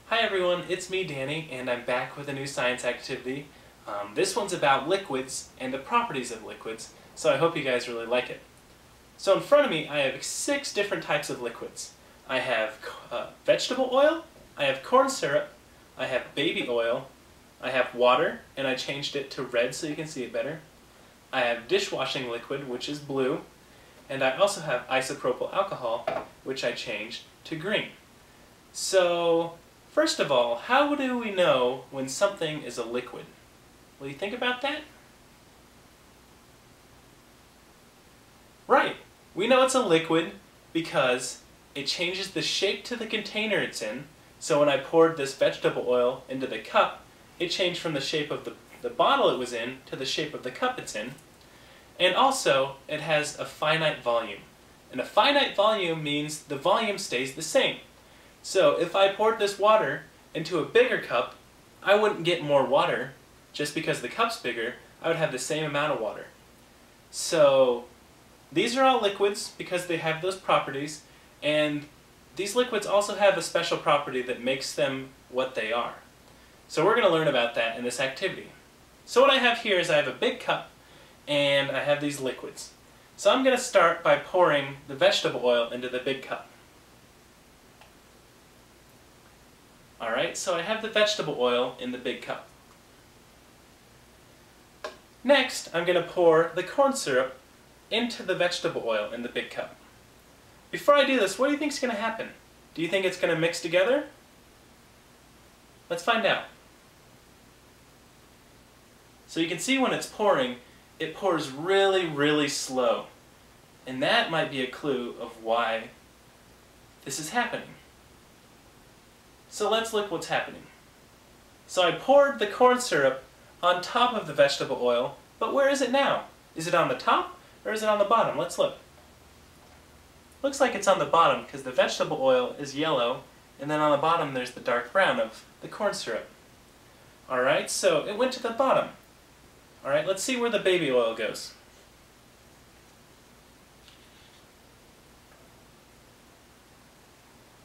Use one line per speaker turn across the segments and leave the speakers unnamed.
Hi everyone, it's me Danny, and I'm back with a new science activity. This one's about liquids and the properties of liquids, so I hope you guys really like it. So in front of me I have 6 different types of liquids. I have vegetable oil, I have corn syrup, I have baby oil, I have water, and I changed it to red so you can see it better. I have dishwashing liquid, which is blue, and I also have isopropyl alcohol, which I changed to green. So, first of all, how do we know when something is a liquid? Will you think about that? Right, we know it's a liquid because it changes the shape to the container it's in. So when I poured this vegetable oil into the cup, it changed from the shape of the bottle it was in to the shape of the cup it's in. And also, it has a finite volume. And a finite volume means the volume stays the same. So if I poured this water into a bigger cup, I wouldn't get more water just because the cup's bigger. I would have the same amount of water. So these are all liquids because they have those properties, and these liquids also have a special property that makes them what they are. So we're going to learn about that in this activity. So what I have here is I have a big cup and I have these liquids. So I'm going to start by pouring the vegetable oil into the big cup. Alright, so I have the vegetable oil in the big cup. Next, I'm going to pour the corn syrup into the vegetable oil in the big cup. Before I do this, what do you think is going to happen? Do you think it's going to mix together? Let's find out. So you can see when it's pouring, it pours really, really slow. And that might be a clue of why this is happening. So let's look what's happening. So I poured the corn syrup on top of the vegetable oil, but where is it now? Is it on the top or is it on the bottom? Let's look. Looks like it's on the bottom because the vegetable oil is yellow, and then on the bottom there's the dark brown of the corn syrup. Alright, so it went to the bottom. Alright, let's see where the baby oil goes.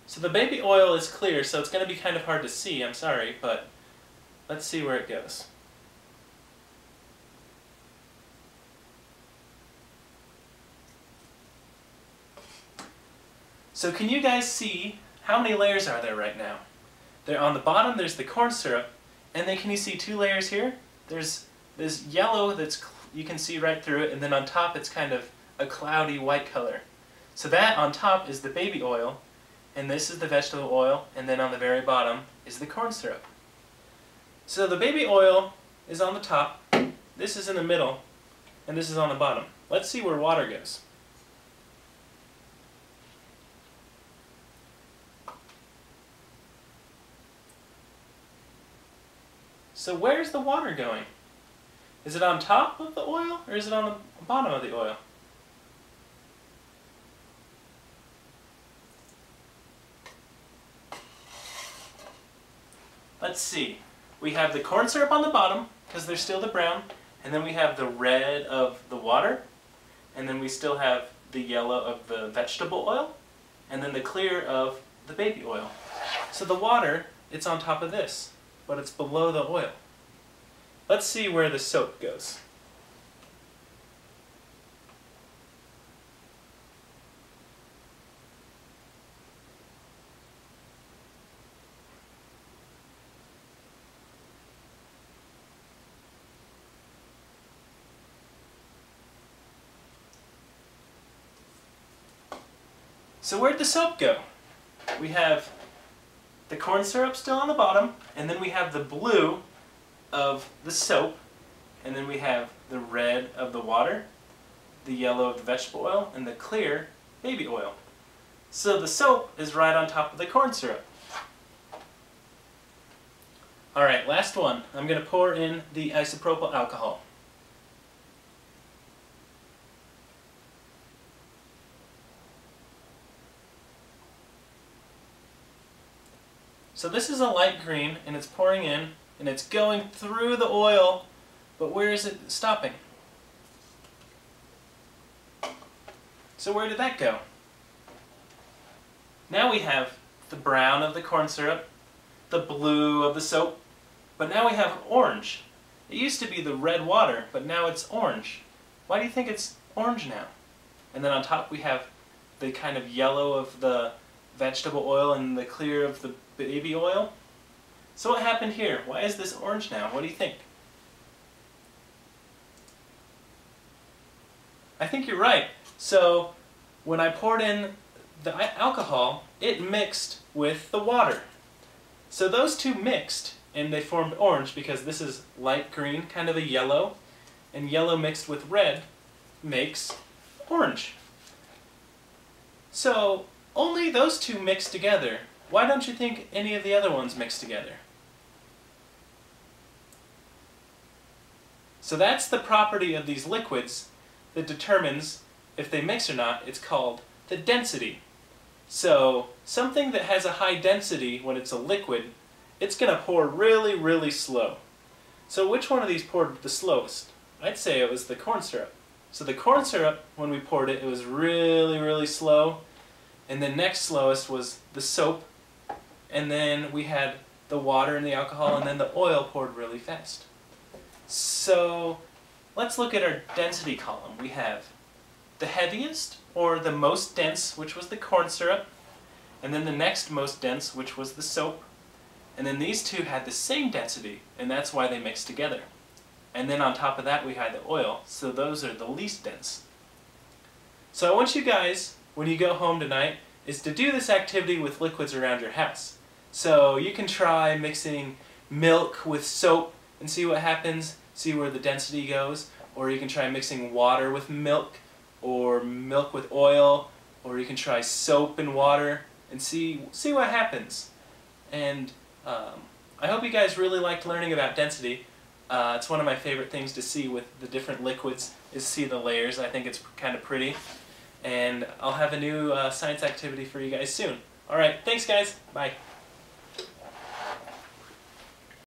So the baby oil is clear, so it's going to be kind of hard to see, I'm sorry, but let's see where it goes. So can you guys see how many layers are there right now? They're on the bottom, there's the corn syrup, and then can you see 2 layers here? There's this yellow that's you can see right through it, and then on top it's kind of a cloudy white color. So that on top is the baby oil, and this is the vegetable oil, and then on the very bottom is the corn syrup. So the baby oil is on the top, this is in the middle, and this is on the bottom. Let's see where water goes. So where's the water going? Is it on top of the oil, or is it on the bottom of the oil? Let's see. We have the corn syrup on the bottom, because there's still the brown, and then we have the red of the water, and then we still have the yellow of the vegetable oil, and then the clear of the baby oil. So the water, it's on top of this, but it's below the oil. Let's see where the soap goes. So where'd the soap go? We have the corn syrup still on the bottom, and then we have the blue of the soap, and then we have the red of the water, the yellow of the vegetable oil, and the clear baby oil. So the soap is right on top of the corn syrup. Alright, last one. I'm going to pour in the isopropyl alcohol. So this is a light green, and it's pouring in, and it's going through the oil, but where is it stopping? So where did that go? Now we have the brown of the corn syrup, the blue of the soap, but now we have orange. It used to be the red water, but now it's orange. Why do you think it's orange now? And then on top we have the kind of yellow of the vegetable oil and the clear of the baby oil. So what happened here? Why is this orange now? What do you think? I think you're right. So when I poured in the alcohol, it mixed with the water. So those two mixed and they formed orange because this is light green, kind of a yellow, and yellow mixed with red makes orange. So only those two mixed together. Why don't you think any of the other ones mixed together? So that's the property of these liquids that determines if they mix or not. It's called the density. So something that has a high density when it's a liquid, it's going to pour really, really slow. So which one of these poured the slowest? I'd say it was the corn syrup. So the corn syrup, when we poured it, it was really, really slow. And then next slowest was the soap. And then we had the water and the alcohol, and then the oil poured really fast. So let's look at our density column. We have the heaviest, or the most dense, which was the corn syrup, and then the next most dense, which was the soap, and then these two had the same density, and that's why they mixed together. And then on top of that we had the oil, so those are the least dense. So I want you guys, when you go home tonight, is to do this activity with liquids around your house. So you can try mixing milk with soap and see what happens, see where the density goes, or you can try mixing water with milk, or milk with oil, or you can try soap and water and see what happens. And I hope you guys really liked learning about density. It's one of my favorite things to see with the different liquids, is see the layers. I think it's kind of pretty. And I'll have a new science activity for you guys soon. Alright, thanks guys. Bye.